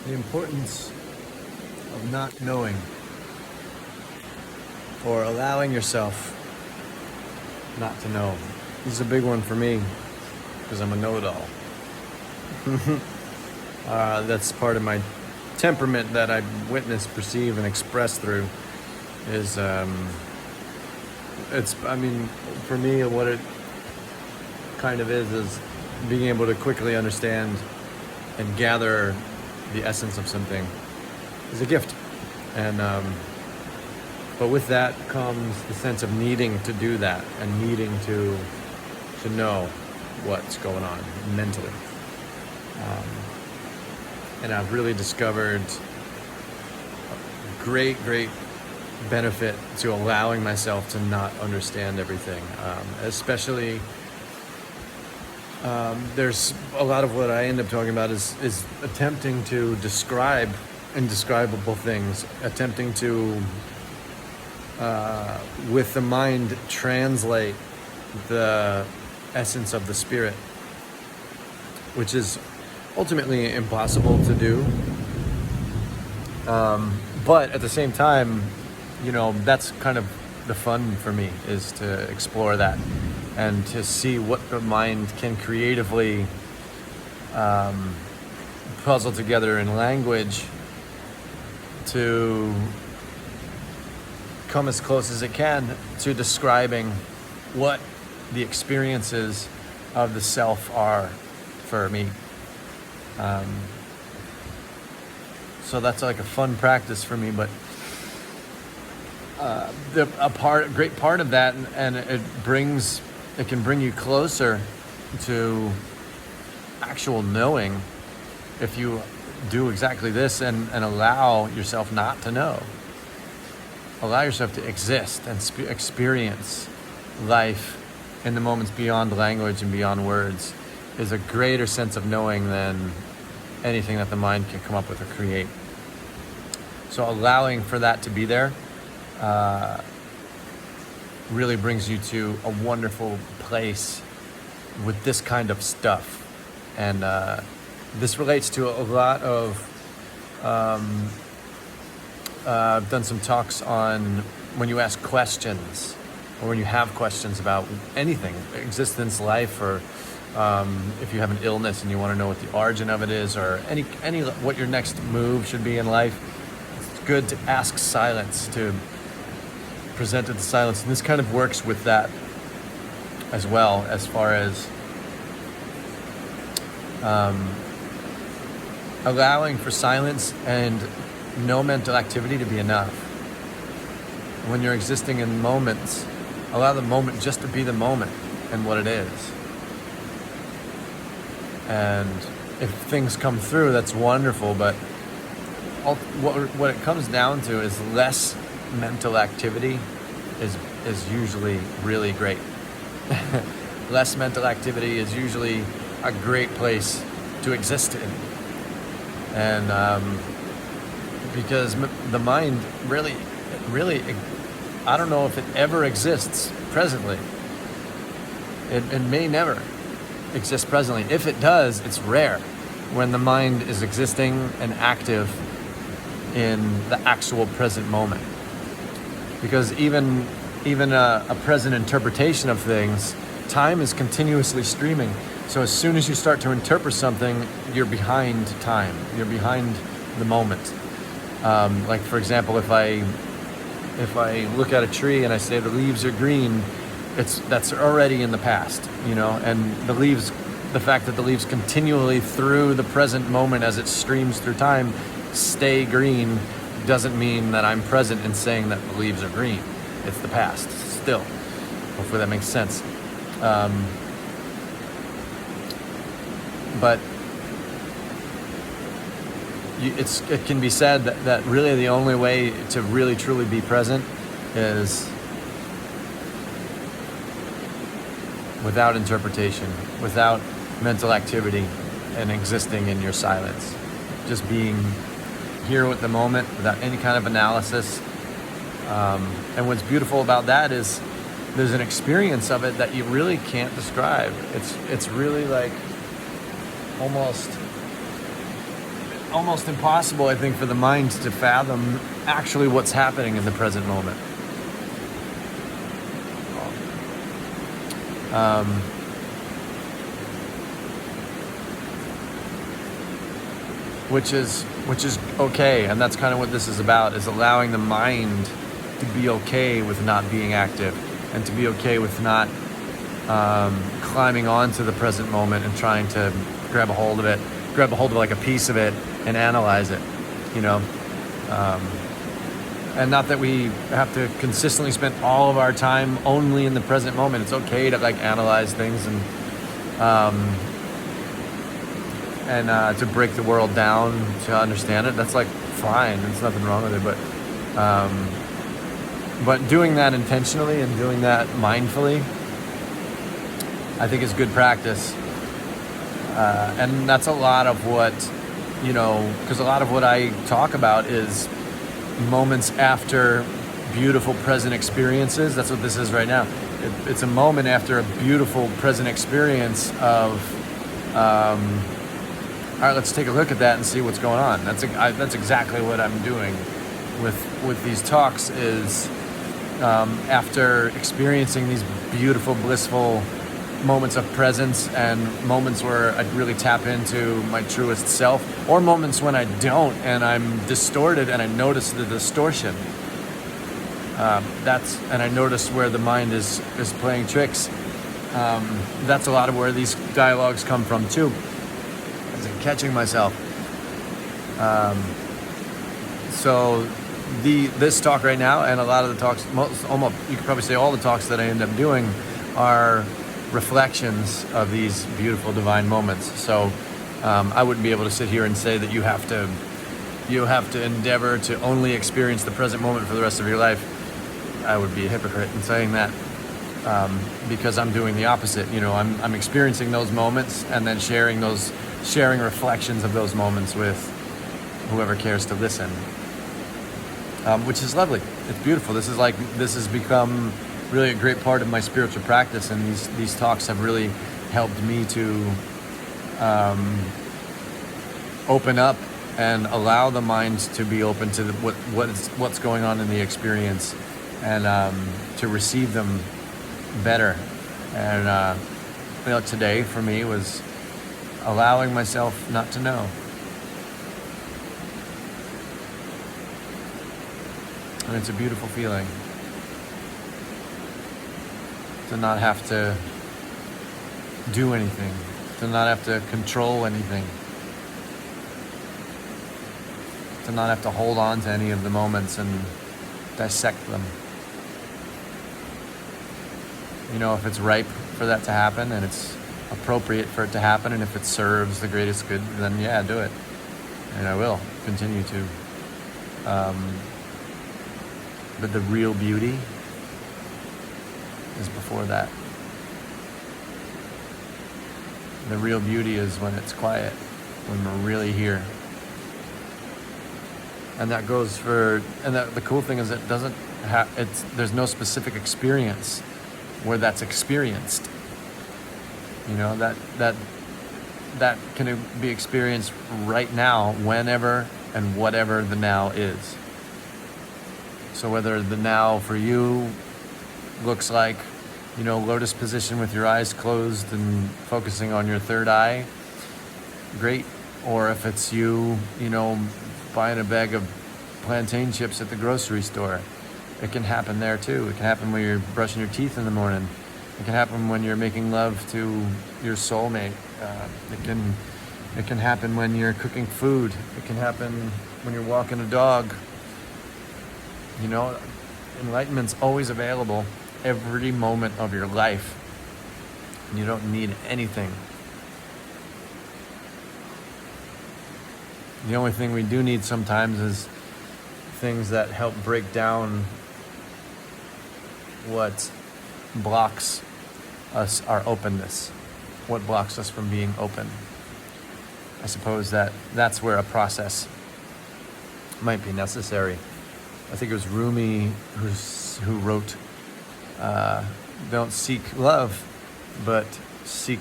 the importance of not knowing, or allowing yourself not to know. This is a big one for me because I'm a know-it-all. That's part of my temperament that I witness, perceive, and express through is for me, what it kind of is being able to quickly understand and gather the essence of something is a gift. And but with that comes the sense of needing to do that and needing to know what's going on mentally. And I've really discovered great benefit to allowing myself to not understand everything. Especially, there's a lot of what I end up talking about is attempting to describe indescribable things, attempting to, with the mind, translate the essence of the spirit, which is ultimately impossible to do. But at the same time, that's kind of the fun for me, is to explore that and to see what the mind can creatively puzzle together in language to come as close as it can to describing what the experiences of the self are for me. So that's like a fun practice for me, but a great part of that, and it can bring you closer to actual knowing if you do exactly this and allow yourself not to know. Allow yourself to exist and experience life in the moments beyond language and beyond words is a greater sense of knowing than anything that the mind can come up with or create. So allowing for that to be there really brings you to a wonderful place with this kind of stuff. And this relates to a lot of I've done some talks on when you ask questions or when you have questions about anything, existence, life, or if you have an illness and you want to know what the origin of it is, or any what your next move should be in life. It's good to ask silence, to present it to silence, and this kind of works with that as well, as far as allowing for silence and no mental activity to be enough. When you're existing in moments, allow the moment just to be the moment and what it is. And if things come through, that's wonderful, but what it comes down to is less mental activity is usually really great. Less mental activity is usually a great place to exist in. And because the mind really, I don't know if it ever exists presently. It may never exist presently. If it does, it's rare when the mind is existing and active in the actual present moment. Because even a present interpretation of things, time is continuously streaming. So as soon as you start to interpret something, you're behind time. You're behind the moment. Like, for example, if I look at a tree and I say the leaves are green, that's already in the past, and the fact that the leaves continually through the present moment as it streams through time stay green doesn't mean that I'm present in saying that the leaves are green. It's the past still. Hopefully that makes sense. But it can be said that really the only way to really truly be present is without interpretation, without mental activity, and existing in your silence. Just being here with the moment without any kind of analysis. And what's beautiful about that is there's an experience of it that you really can't describe. It's really like almost almost impossible, I think, for the mind to fathom actually what's happening in the present moment. Which is okay, and that's kind of what this is about, is allowing the mind to be okay with not being active, and to be okay with not climbing onto the present moment and trying to grab a hold of like a piece of it and analyze it, you know. And not that we have to consistently spend all of our time only in the present moment. It's okay to like analyze things and to break the world down to understand it. That's like fine. There's nothing wrong with it. But doing that intentionally and doing that mindfully, I think is good practice. And that's a lot of what, you know, because a lot of what I talk about is moments after beautiful present experiences. That's what this is right now. It's a moment after a beautiful present experience of, all right, let's take a look at that and see what's going on. That's exactly what I'm doing with these talks is after experiencing these beautiful, blissful moments of presence and moments where I really tap into my truest self, or moments when I don't and I'm distorted and I notice the distortion. And I notice where the mind is playing tricks. That's a lot of where these dialogues come from too. Is catching myself. So this talk right now and a lot of the talks, almost you could probably say all the talks that I end up doing are reflections of these beautiful divine moments. So I wouldn't be able to sit here and say that you have to endeavor to only experience the present moment for the rest of your life. I would be a hypocrite in saying that, because I'm doing the opposite. You know, I'm experiencing those moments and then sharing reflections of those moments with whoever cares to listen, which is lovely. It's beautiful. This has become really a great part of my spiritual practice, and these talks have really helped me to open up and allow the mind to be open to what's going on in the experience, and to receive them better. And today for me was allowing myself not to know. And it's a beautiful feeling to not have to do anything, to not have to control anything, to not have to hold on to any of the moments and dissect them. You know, if it's ripe for that to happen and it's appropriate for it to happen, and if it serves the greatest good, then yeah, do it. And I will continue to. But the real beauty is before that. The real beauty is when it's quiet, when we're really here. And that goes for, the cool thing is it doesn't have, there's no specific experience where that's experienced. You know, that can be experienced right now, whenever and whatever the now is. So whether the now for you looks like, you know, lotus position with your eyes closed and focusing on your third eye, great. Or if it's you, you know, buying a bag of plantain chips at the grocery store, it can happen there too. It can happen when you're brushing your teeth in the morning. It can happen when you're making love to your soulmate. It can happen when you're cooking food. It can happen when you're walking a dog. You know, enlightenment's always available every moment of your life. You don't need anything. The only thing we do need sometimes is things that help break down what blocks us, our openness, what blocks us from being open. I suppose that's where a process might be necessary. I think it was Rumi who wrote, don't seek love, but seek,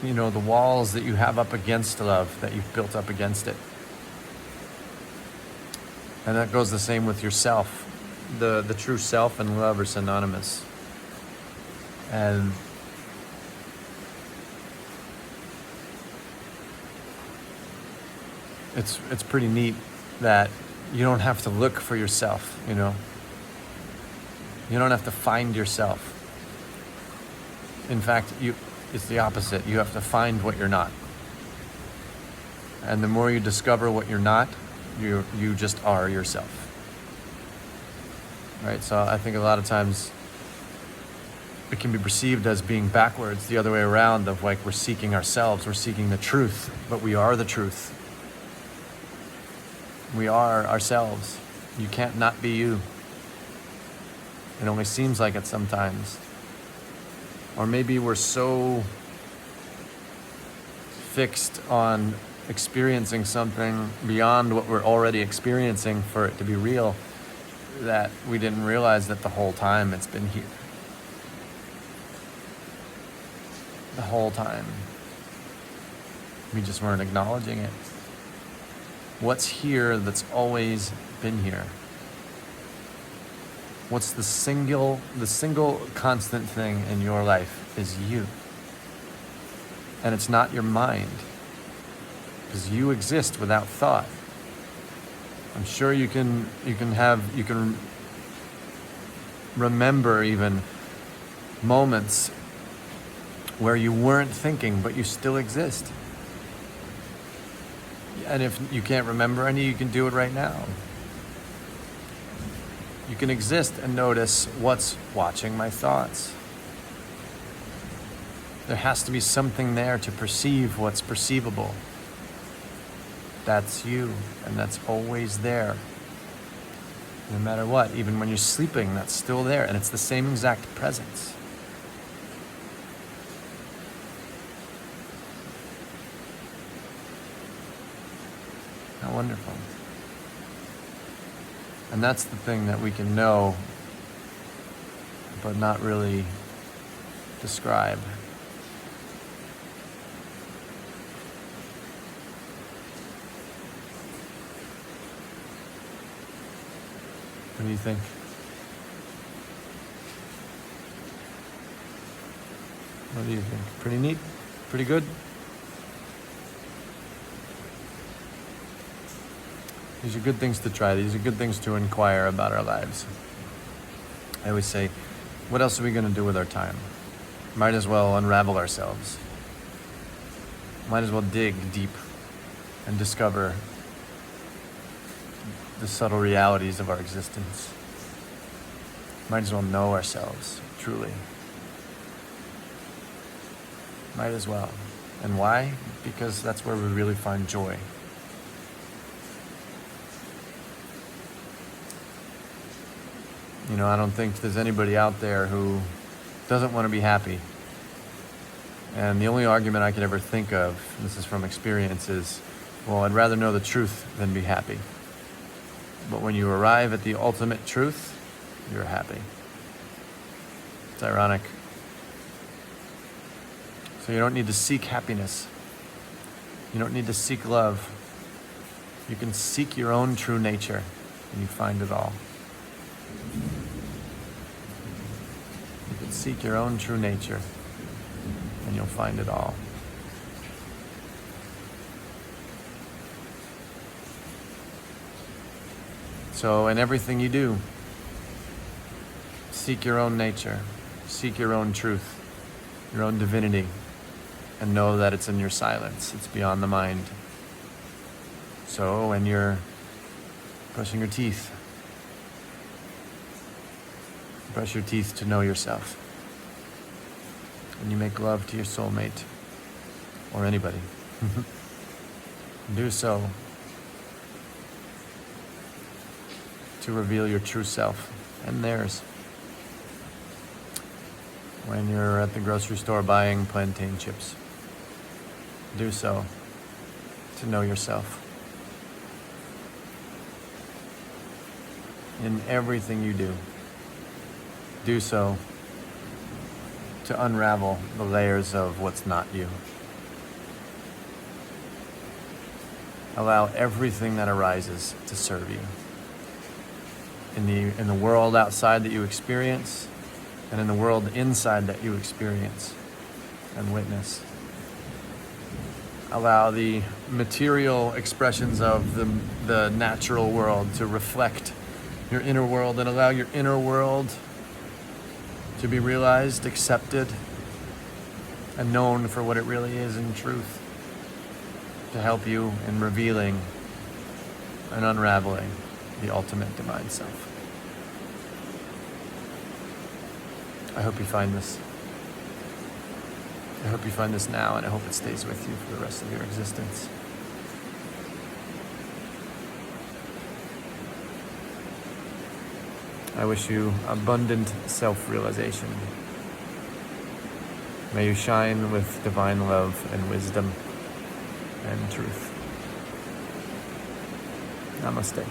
you know, the walls that you have up against love, that you've built up against it. And that goes the same with yourself. The true self and love are synonymous. And it's pretty neat that you don't have to look for yourself, you know. You don't have to find yourself. In fact, it's the opposite. You have to find what you're not. And the more you discover what you're not, you just are yourself. Right? So I think a lot of times it can be perceived as being backwards, the other way around, of like we're seeking ourselves, we're seeking the truth, but we are the truth. We are ourselves. You can't not be you. It only seems like it sometimes. Or maybe we're so fixed on experiencing something beyond what we're already experiencing for it to be real that we didn't realize that the whole time it's been here. The whole time. We just weren't acknowledging it. What's here that's always been here? What's the single constant thing in your life is you. And it's not your mind. Because you exist without thought. I'm sure you can remember even moments where you weren't thinking, but you still exist. And if you can't remember any, you can do it right now. You can exist and notice what's watching my thoughts. There has to be something there to perceive what's perceivable. That's you, and that's always there. No matter what, even when you're sleeping, that's still there, and it's the same exact presence. How wonderful. And that's the thing that we can know, but not really describe. What do you think? What do you think? Pretty neat? Pretty good? These are good things to try. These are good things to inquire about our lives. I always say, what else are we going to do with our time? Might as well unravel ourselves. Might as well dig deep and discover the subtle realities of our existence. Might as well know ourselves, truly. Might as well. And why? Because that's where we really find joy. You know, I don't think there's anybody out there who doesn't want to be happy. And the only argument I could ever think of, and this is from experience, is, well, I'd rather know the truth than be happy. But when you arrive at the ultimate truth, you're happy. It's ironic. So you don't need to seek happiness. You don't need to seek love. You can seek your own true nature, and you find it all. You can seek your own true nature, and you'll find it all. So in everything you do, seek your own nature, seek your own truth, your own divinity, and know that it's in your silence. It's beyond the mind. So when you're brushing your teeth, brush your teeth to know yourself. And you make love to your soulmate, or anybody. Do so to reveal your true self and theirs. When you're at the grocery store buying plantain chips, do so to know yourself. In everything you do, do so to unravel the layers of what's not you. Allow everything that arises to serve you. in the world outside that you experience, and in the world inside that you experience and witness. Allow the material expressions of the natural world to reflect your inner world, and allow your inner world to be realized, accepted, and known for what it really is in truth, to help you in revealing and unraveling the ultimate divine self. I hope you find this. I hope you find this now, and I hope it stays with you for the rest of your existence. I wish you abundant self-realization. May you shine with divine love and wisdom and truth. Namaste.